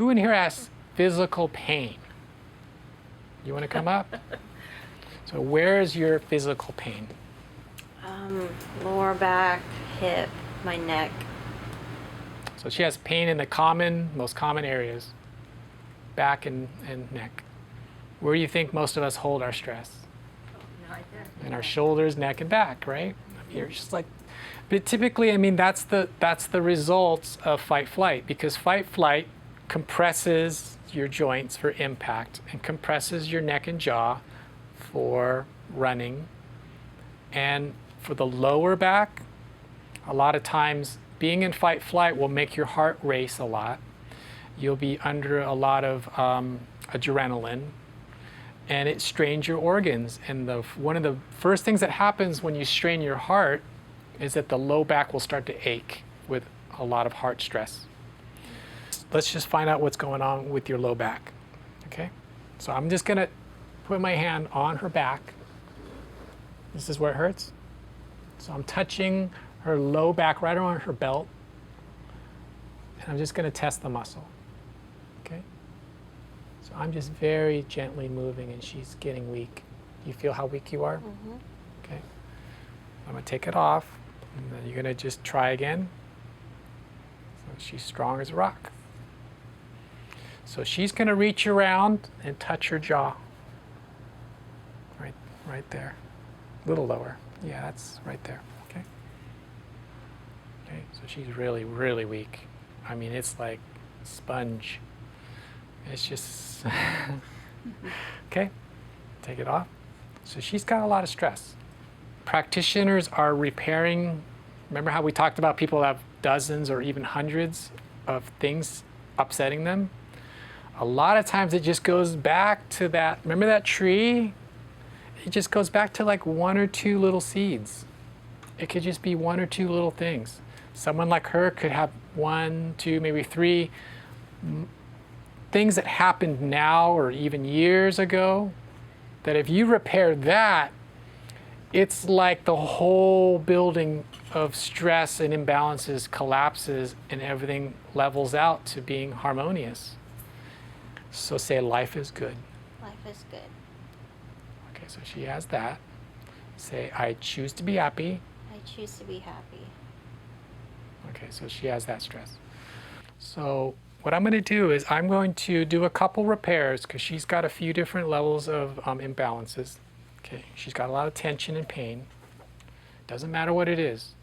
Who in here has physical pain? You want to come up? So where is your physical pain? Lower back, hip, my neck. So she has pain in the most common areas, back and neck. Where do you think most of us hold our stress? Right there. In our shoulders, neck, and back, right? You're just like, but typically, I mean, that's the results of fight-flight, because fight-flight compresses your joints for impact and compresses your neck and jaw for running. And for the lower back, a lot of times being in fight-flight will make your heart race a lot. You'll be under a lot of adrenaline, and it strains your organs. And one of the first things that happens when you strain your heart is that the low back will start to ache with a lot of heart stress. Let's just find out what's going on with your low back, okay? So I'm just gonna put my hand on her back. This is where it hurts. So I'm touching her low back right around her belt, and I'm just gonna test the muscle, okay? So I'm just very gently moving, and she's getting weak. Do you feel how weak you are? Mm-hmm. Okay. I'm gonna take it off, and then you're gonna just try again. So she's strong as a rock. So she's gonna reach around and touch her jaw. Right there. A little lower. Yeah, that's right there. Okay. Okay, so she's really, really weak. I mean, it's like sponge. It's just, okay, take it off. So she's got a lot of stress. Practitioners are repairing. Remember how we talked about people that have dozens or even hundreds of things upsetting them? A lot of times it just goes back to that, remember that tree? It just goes back to like one or two little seeds. It could just be one or two little things. Someone like her could have one, two, maybe three things that happened now or even years ago, that if you repair that, it's like the whole building of stress and imbalances collapses and everything levels out to being harmonious. So say life is good. Life is good. Okay, so she has that. Say, I choose to be happy. I choose to be happy. Okay, so she has that stress. So what I'm going to do is I'm going to do a couple repairs because she's got a few different levels of imbalances. Okay, she's got a lot of tension and pain. Doesn't matter what it is.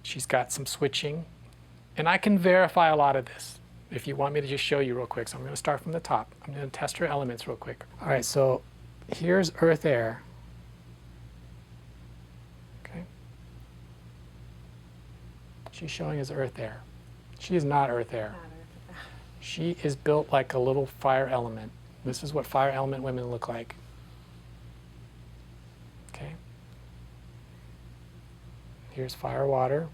She's got some switching. And I can verify a lot of this if you want me to just show you real quick. So I'm going to start from the top. I'm going to test her elements real quick. All right, so here's earth air. Okay. She's showing us earth air. She is not earth air. She is built like a little fire element. This is what fire element women look like. Okay. Here's fire water.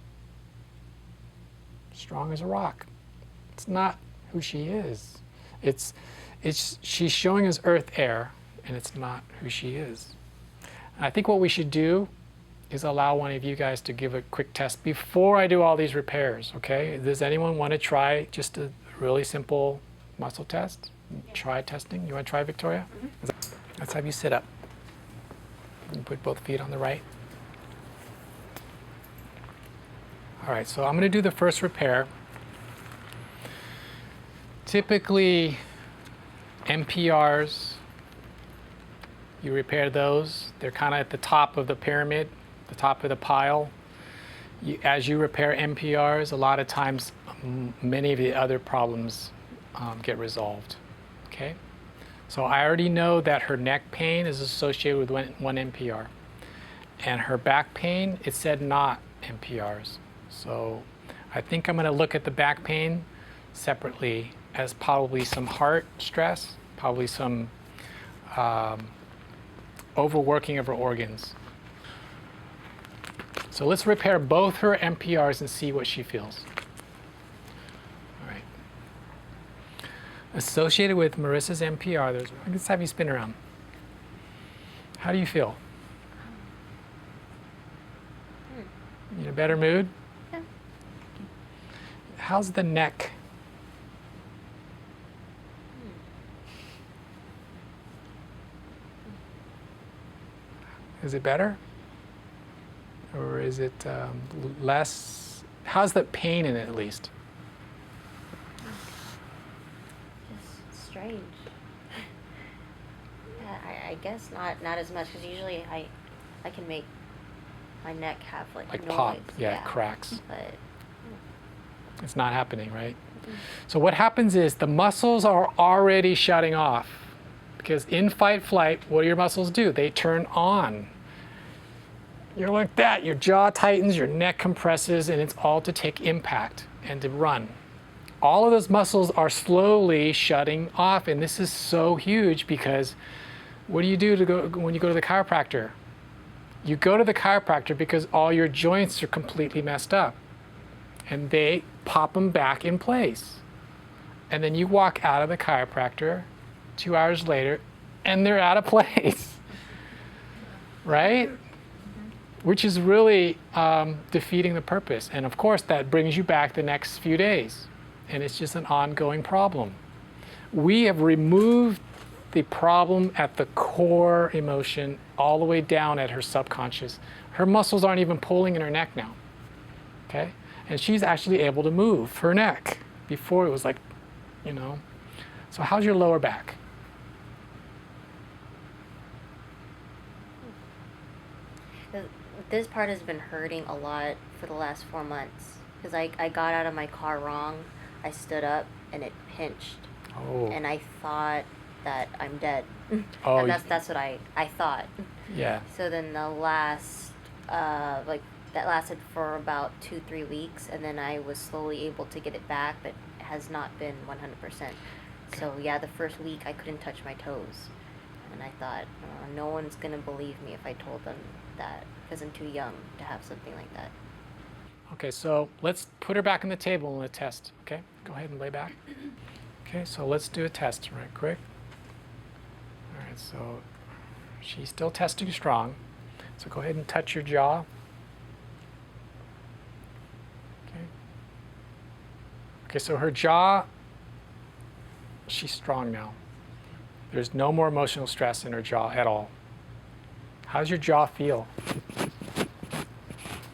Strong as a rock. It's not who she is. She's showing us earth air, and it's not who she is. And I think what we should do is allow one of you guys to give a quick test before I do all these repairs, okay? Does anyone want to try just a really simple muscle test? Try testing. You want to try, Victoria? Mm-hmm. Let's have you sit up. You put both feet on the right. All right, so I'm going to do the first repair. Typically, MPRs, you repair those. They're kind of at the top of the pyramid, the top of the pile. As you repair MPRs, a lot of times many of the other problems get resolved, okay? So I already know that her neck pain is associated with one MPR. And her back pain, it said not MPRs. So I think I'm gonna look at the back pain separately as probably some heart stress, probably some overworking of her organs. So let's repair both her MPRs and see what she feels. All right. Associated with Marissa's MPR, let's have you spin around. How do you feel? You in a better mood? Yeah. How's the neck? Is it better? Or is it less? How's the pain in it at least? Just strange. Yeah, I guess not as much because usually I can make my neck have like noise. Pop, yeah, it cracks. But It's not happening, right? So what happens is the muscles are already shutting off because in fight flight, what do your muscles do? They turn on. You're like that. Your jaw tightens, your neck compresses, and it's all to take impact and to run. All of those muscles are slowly shutting off, and this is so huge because what do you do when you go to the chiropractor? You go to the chiropractor because all your joints are completely messed up, and they pop them back in place. And then you walk out of the chiropractor 2 hours later, and they're out of place, right? Which is really defeating the purpose. And of course, that brings you back the next few days. And it's just an ongoing problem. We have removed the problem at the core emotion all the way down at her subconscious. Her muscles aren't even pulling in her neck now, okay? And she's actually able to move her neck. Before it was like, you know. So how's your lower back? this part has been hurting a lot for the last 4 months because I got out of my car wrong. I stood up and it pinched. Oh. And I thought that I'm dead. Oh, and that's what I thought. Yeah. So then the last, that lasted for about 2-3 weeks, and then I was slowly able to get it back, but it has not been 100%. So yeah, the first week I couldn't touch my toes. And I thought, no one's going to believe me if I told them that, because I'm too young to have something like that. Okay, so let's put her back on the table and a test, okay? Go ahead and lay back. Okay, so let's do a test right quick. All right, so she's still testing strong. So go ahead and touch your jaw. Okay. Okay, so her jaw, she's strong now. There's no more emotional stress in her jaw at all. How's your jaw feel,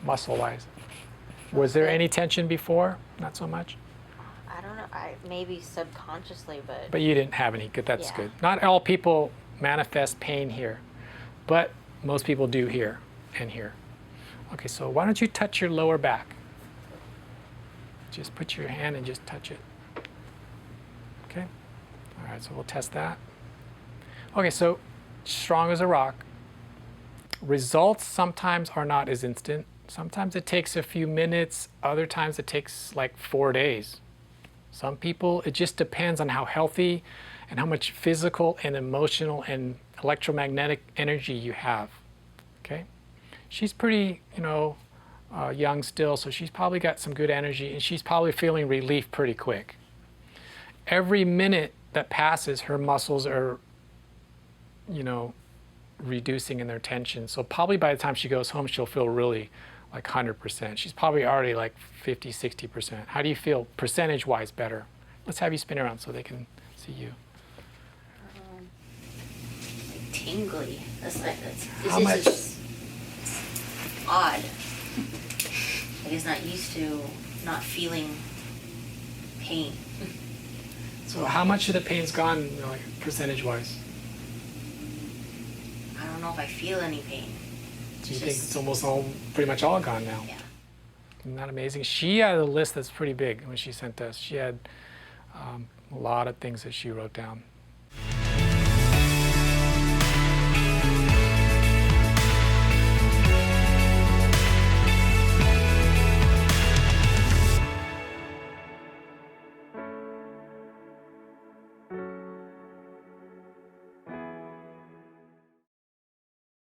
muscle-wise? Was there any tension before? Not so much? I don't know. Maybe subconsciously, but... But you didn't have any. Good. That's Yeah. good. Not all people manifest pain here, but most people do here and here. Okay, so why don't you touch your lower back? Just put your hand and just touch it. Okay? All right, so we'll test that. Okay, so strong as a rock. Results sometimes are not as instant. Sometimes it takes a few minutes. Other times it takes like 4 days. Some people, it just depends on how healthy and how much physical and emotional and electromagnetic energy you have. Okay? She's pretty, young still, so she's probably got some good energy, and she's probably feeling relief pretty quick. Every minute that passes, her muscles are, reducing in their tension. So probably by the time she goes home, she'll feel really like 100%. She's probably already like 50, 60%. How do you feel percentage-wise better? Let's have you spin around so they can see you. Like tingly. It's How much? just odd. I guess not used to not feeling pain. So how much of the pain's gone, like percentage-wise? I don't know if I feel any pain. Do you think it's almost pretty much all gone now? Yeah. Isn't that amazing? She had a list that's pretty big when she sent us. She had a lot of things that she wrote down.